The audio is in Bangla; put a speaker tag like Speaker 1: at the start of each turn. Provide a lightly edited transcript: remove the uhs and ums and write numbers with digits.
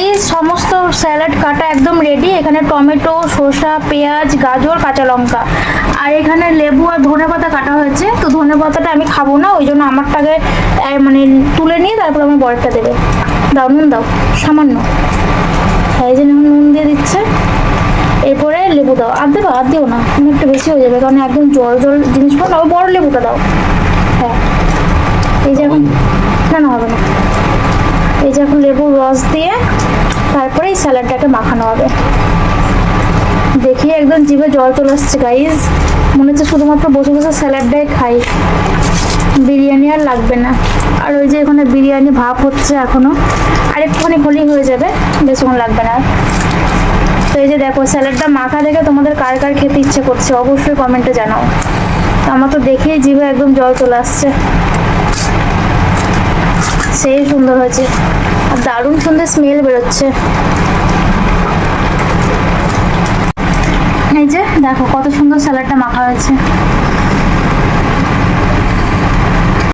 Speaker 1: গাইস সমস্ত স্যালাড কাটা একদম রেডি। এখানে টমেটো, শসা, পেঁয়াজ, গাজর, কাঁচা লঙ্কা, আর এখানে লেবু আর ধনেপাতা কাটা হয়েছে। তো ধনেপাতাটা আমি খাবো না, ওই জন্য আমারটাকে মানে তুলে নিয়ে তারপর আমার বরেরটা দেবে। দাও নুন দাও সামান্য। হ্যাঁ এই যে নুন দিয়ে দিচ্ছে। এরপরে লেবু দাও। আর দেবো? আর দিও না, একটু বেশি হয়ে যাবে, কারণ একদম জল জল জিনিসগুলো না, বড় লেবুটা দাও। হ্যাঁ এই যে এখন, না না হবে না। এই যে এখন লেবুর রস দিয়ে তারপরে এই স্যালাডটাকে মাখানো হবে। দেখি একদম জিভে জল চলে আসছে গাইজ, মনে হচ্ছে শুধুমাত্র বসে বসে স্যালাডটাই খাই, বিরিয়ানি আর লাগবে না। আর ওই যে এখানে বিরিয়ানি ভাপ হচ্ছে এখনো, আর একটুখানি হলেই হয়ে যাবে, বেশিক্ষণ লাগবে না। তো এই যে দেখো স্যালাডটা মাখা দেখে তোমাদের কার কার খেতে ইচ্ছে করছে অবশ্যই কমেন্টে জানাও। আমার তো দেখেই জিভে একদম জল চলে আসছে, সেই সুন্দর হয়েছে আর দারুণ সুন্দর স্মেল বেরোচ্ছে। এই যে দেখো কত সুন্দর স্যালাডটা মাখা হয়েছে।